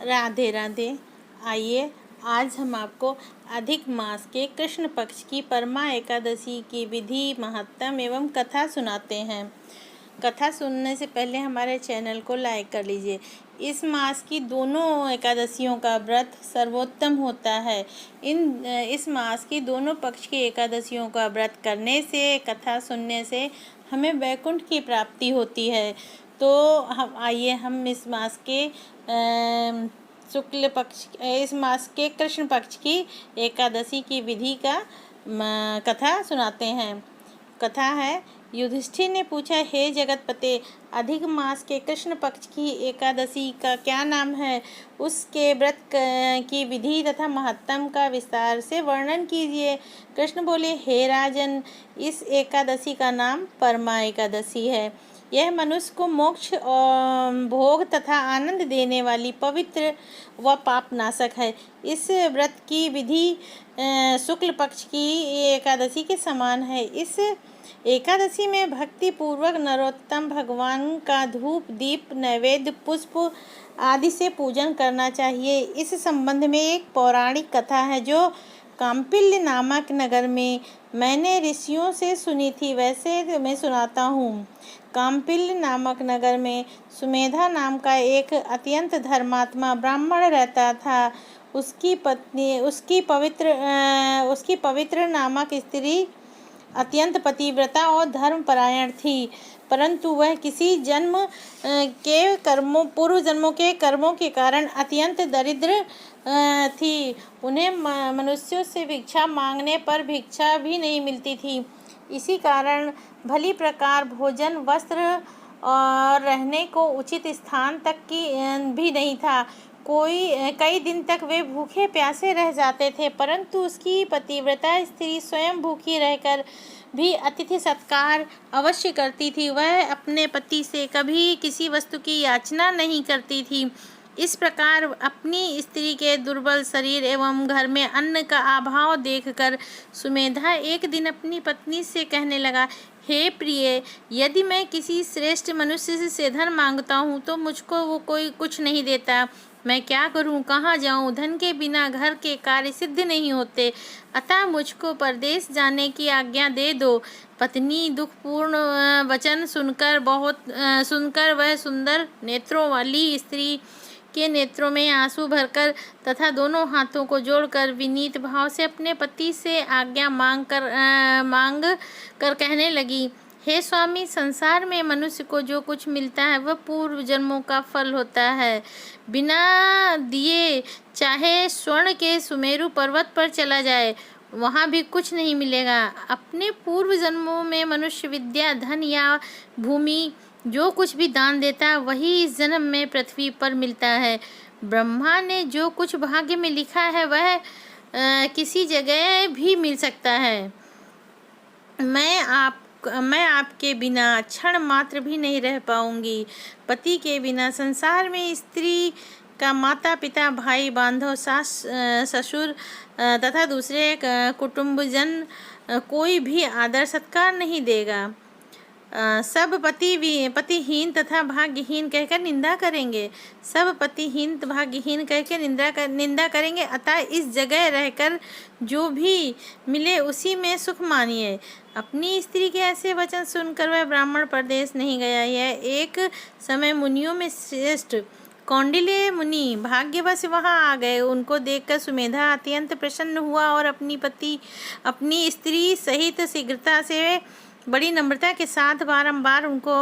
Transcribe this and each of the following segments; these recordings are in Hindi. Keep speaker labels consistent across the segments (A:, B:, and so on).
A: राधे राधे। आइए आज हम आपको अधिक मास के कृष्ण पक्ष की परमा एकादशी की विधि, महत्तम एवं कथा सुनाते हैं। कथा सुनने से पहले हमारे चैनल को लाइक कर लीजिए। इस मास की दोनों एकादशियों का व्रत सर्वोत्तम होता है। इस मास की दोनों पक्ष की एकादशियों का व्रत करने से, कथा सुनने से हमें वैकुंठ की प्राप्ति होती है। तो हम इस मास के शुक्ल पक्ष, इस मास के कृष्ण पक्ष की एकादशी की विधि का कथा सुनाते हैं। कथा है, युधिष्ठिर ने पूछा, हे जगतपते, अधिक मास के कृष्ण पक्ष की एकादशी का क्या नाम है? उसके व्रत की विधि तथा महत्तम का विस्तार से वर्णन कीजिए। कृष्ण बोले, हे राजन, इस एकादशी का नाम परमा एकादशी है। यह मनुष्य को मोक्ष और भोग तथा आनंद देने वाली पवित्र व पाप नाशक है। इस व्रत की विधि शुक्ल पक्ष की एकादशी के समान है। इस एकादशी में भक्ति पूर्वक नरोत्तम भगवान का धूप, दीप, नैवेद्य, पुष्प आदि से पूजन करना चाहिए। इस संबंध में एक पौराणिक कथा है जो काम्पिल्य नामक नगर में मैंने ऋषियों से सुनी थी, वैसे मैं सुनाता हूँ। काम्पिल्य नामक नगर में सुमेधा नाम का एक अत्यंत धर्मात्मा ब्राह्मण रहता था। उसकी पवित्र नामक स्त्री अत्यंत पतिव्रता और धर्मपरायण थी, परंतु वह किसी पूर्व जन्मों के कर्मों के कारण अत्यंत दरिद्र थी। उन्हें मनुष्यों से भिक्षा मांगने पर भिक्षा भी नहीं मिलती थी। इसी कारण भली प्रकार भोजन, वस्त्र और रहने को उचित स्थान तक की भी नहीं था। कई दिन तक वे भूखे प्यासे रह जाते थे, परंतु उसकी पतिव्रता स्त्री स्वयं भूखी रहकर भी अतिथि सत्कार अवश्य करती थी। वह अपने पति से कभी किसी वस्तु की याचना नहीं करती थी। इस प्रकार अपनी स्त्री के दुर्बल शरीर एवं घर में अन्न का अभाव देखकर सुमेधा एक दिन अपनी पत्नी से कहने लगा, हे प्रिय, यदि मैं किसी श्रेष्ठ मनुष्य से धन मांगता हूँ तो मुझको वो कोई कुछ नहीं देता। मैं क्या करूं, कहाँ जाऊं? धन के बिना घर के कार्य सिद्ध नहीं होते, अतः मुझको परदेश जाने की आज्ञा दे दो। पत्नी दुखपूर्ण वचन सुनकर वह सुंदर नेत्रों वाली स्त्री के नेत्रों में आंसू भरकर तथा दोनों हाथों को जोड़कर विनीत भाव से अपने पति से आज्ञा मांग कर कहने लगी, हे स्वामी, संसार में मनुष्य को जो कुछ मिलता है वह पूर्व जन्मों का फल होता है। बिना दिए चाहे स्वर्ण के सुमेरु पर्वत पर चला जाए, वहाँ भी कुछ नहीं मिलेगा। अपने पूर्व जन्मों में मनुष्य विद्या, धन या भूमि जो कुछ भी दान देता है वही इस जन्म में पृथ्वी पर मिलता है। ब्रह्मा ने जो कुछ भाग्य में लिखा है वह किसी जगह भी मिल सकता है। मैं आपके बिना क्षण मात्र भी नहीं रह पाऊंगी। पति के बिना संसार में स्त्री का माता पिता, भाई बांधव, सास ससुर तथा दूसरे कुटुंबजन कोई भी आदर सत्कार नहीं देगा। सब पतिहीन तथा भाग्यहीन कहकर निंदा करेंगे। सब पतिहीन भाग्यहीन कहकर निंदा करेंगे। अतः इस जगह रहकर जो भी मिले उसी में सुख मानिए। अपनी स्त्री के ऐसे वचन सुनकर वह ब्राह्मण परदेश नहीं गया। यह एक समय मुनियों में श्रेष्ठ कौंडिल्य मुनि भाग्यवश वहाँ आ गए। उनको देखकर सुमेधा अत्यंत प्रसन्न हुआ और अपनी स्त्री सहित शीघ्रता से बड़ी नम्रता के साथ बारंबार उनको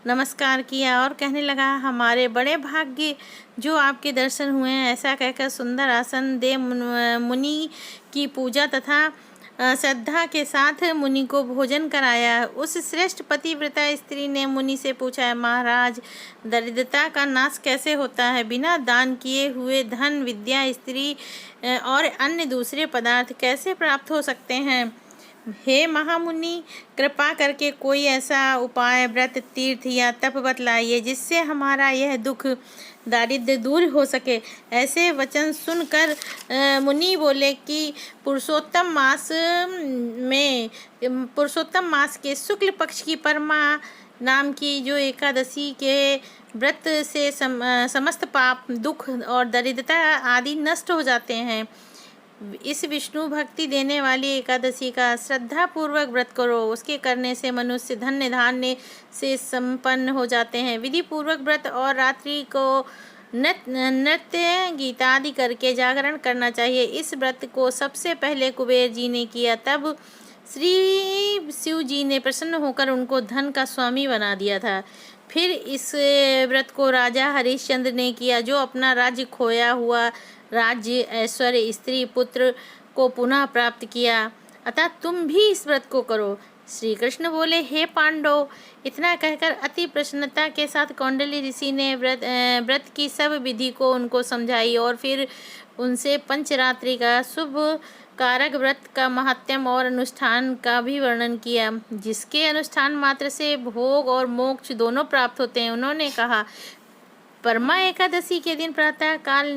A: नमस्कार किया और कहने लगा, हमारे बड़े भाग्य जो आपके दर्शन हुए हैं। ऐसा कहकर सुंदर आसन दे मुनि की पूजा तथा श्रद्धा के साथ मुनि को भोजन कराया। उस श्रेष्ठ पतिव्रता स्त्री ने मुनि से पूछा, महाराज, दरिद्रता का नाश कैसे होता है? बिना दान किए हुए धन, विद्या, स्त्री और अन्य दूसरे पदार्थ कैसे प्राप्त हो सकते हैं? हे महामुनि, कृपा करके कोई ऐसा उपाय, व्रत, तीर्थ या तप बतलाइए जिससे हमारा यह दुख दारिद्र्य दूर हो सके। ऐसे वचन सुनकर मुनि बोले कि पुरुषोत्तम मास के शुक्ल पक्ष की परमा नाम की जो एकादशी के व्रत से समस्त पाप, दुख और दरिद्रता आदि नष्ट हो जाते हैं। इस विष्णु भक्ति देने वाली एकादशी का श्रद्धा पूर्वक व्रत करो। उसके करने से मनुष्य धन्य धान्य से संपन्न हो जाते हैं। विधि पूर्वक व्रत और रात्रि को नृत्य गीत आदि करके जागरण करना चाहिए। इस व्रत को सबसे पहले कुबेर जी ने किया, तब श्री शिव जी ने प्रसन्न होकर उनको धन का स्वामी बना दिया था। फिर इस व्रत को राजा हरिश्चंद्र ने किया, जो अपना राज्य खोया हुआ राज्य, ऐश्वर्य, स्त्री, पुत्र को पुनः प्राप्त किया। अतः तुम भी इस व्रत को करो। श्री कृष्ण बोले, हे पांडव। इतना कहकर अति प्रसन्नता के साथ कौंडल्य ऋषि ने व्रत की सब विधि को उनको समझाई और फिर उनसे पंचरात्रि का शुभ कारक व्रत का महात्म्य और अनुष्ठान का भी वर्णन किया, जिसके अनुष्ठान मात्र से भोग और मोक्ष दोनों प्राप्त होते हैं। उन्होंने कहा, परमा एकादशी के दिन प्रातः काल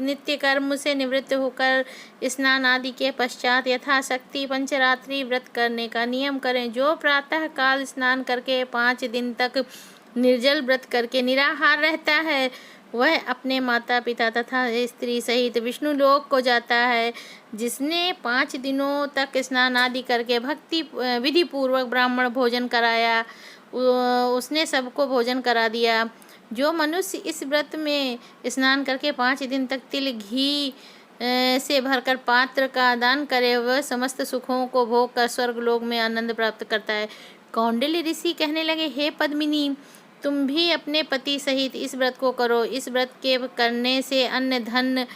A: नित्य कर्म से निवृत्त होकर स्नान आदि के पश्चात यथाशक्ति पंचरात्रि व्रत करने का नियम करें। जो प्रातः काल स्नान करके 5 दिन तक निर्जल व्रत करके निराहार रहता है, वह अपने माता पिता तथा स्त्री सहित विष्णु लोक को जाता है। जिसने 5 दिनों तक स्नान आदि करके भक्ति विधि पूर्वक ब्राह्मण भोजन कराया, उसने सबको भोजन करा दिया। जो मनुष्य इस व्रत में स्नान करके 5 दिन तक तिल घी से भरकर पात्र का दान करे, वह समस्त सुखों को भोग कर स्वर्ग लोक में आनंद प्राप्त करता है। कौंडिल्य ऋषि कहने लगे, हे पद्मिनी, तुम भी अपने पति सहित इस व्रत को करो। इस व्रत के करने से अन्न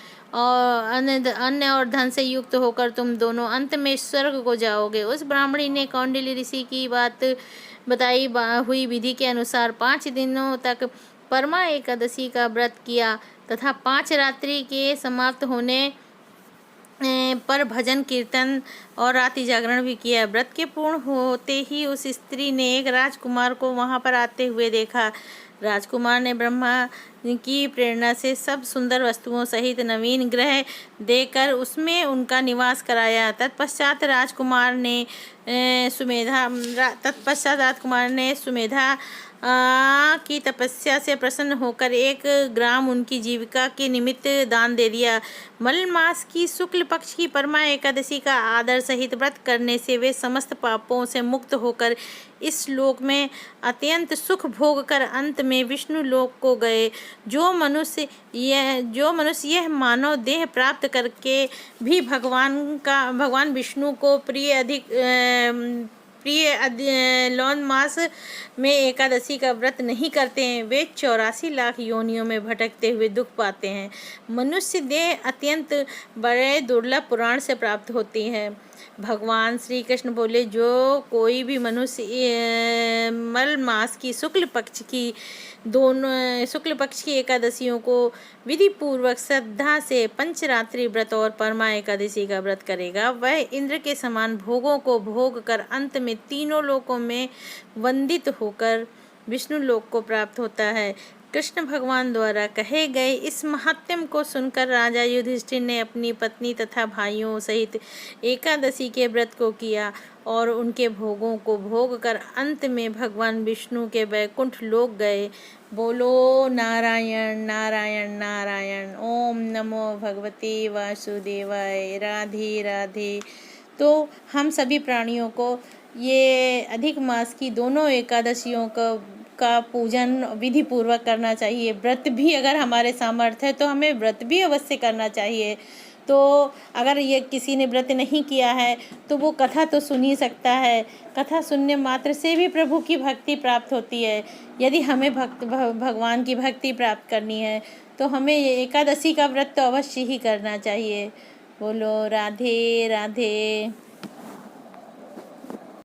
A: और धन से युक्त होकर तुम दोनों अंत में स्वर्ग को जाओगे। उस ब्राह्मणी ने कौंडिल्य ऋषि की बात बताई हुई विधि के अनुसार 5 दिनों तक परमा एकादशी का व्रत किया तथा 5 रात्रि के समाप्त होने पर भजन कीर्तन और रात्रि जागरण भी किया। व्रत के पूर्ण होते ही उस स्त्री ने एक राजकुमार को वहां पर आते हुए देखा। राजकुमार ने ब्रह्मा की प्रेरणा से सब सुंदर वस्तुओं सहित नवीन ग्रह देकर उसमें उनका निवास कराया। तत्पश्चात राजकुमार ने सुमेधा की तपस्या से प्रसन्न होकर 1 ग्राम उनकी जीविका के निमित्त दान दे दिया। मल मास की शुक्ल पक्ष की परमा एकादशी का आदर सहित व्रत करने से वे समस्त पापों से मुक्त होकर इस लोक में अत्यंत सुख भोग कर अंत में विष्णु लोक को गए। जो मनुष्य यह मानव देह प्राप्त करके भी भगवान विष्णु को प्रिय लौन मास में एकादशी का व्रत नहीं करते हैं, वे 84 लाख योनियों में भटकते हुए दुख पाते हैं। मनुष्य देह अत्यंत बड़े दुर्लभ पुराण से प्राप्त होती है। भगवान श्री कृष्ण बोले, जो कोई भी मनुष्य मल मास की शुक्ल पक्ष की एकादशियों को विधि पूर्वक श्रद्धा से पंचरात्रि व्रत और परमा एकादशी का व्रत करेगा, वह इंद्र के समान भोगों को भोग कर अंत में तीनों लोकों में वंदित होकर विष्णु लोक को प्राप्त होता है। कृष्ण भगवान द्वारा कहे गए इस महात्म्य को सुनकर राजा युधिष्ठिर ने अपनी पत्नी तथा भाइयों सहित एकादशी के व्रत को किया और उनके भोगों को भोग कर अंत में भगवान विष्णु के वैकुंठ लोक गए। बोलो नारायण नारायण नारायण। ओम नमो भगवते वासुदेवाय। राधे राधे। तो हम सभी प्राणियों को ये अधिक मास की दोनों एकादशियों का पूजन विधि पूर्वक करना चाहिए। व्रत भी अगर हमारे सामर्थ्य है तो हमें व्रत भी अवश्य करना चाहिए। तो अगर ये किसी ने व्रत नहीं किया है तो वो कथा तो सुन ही सकता है। कथा सुनने मात्र से भी प्रभु की भक्ति प्राप्त होती है। यदि हमें भगवान की भक्ति प्राप्त करनी है तो हमें ये एकादशी का व्रत तो अवश्य ही करना चाहिए। बोलो राधे राधे।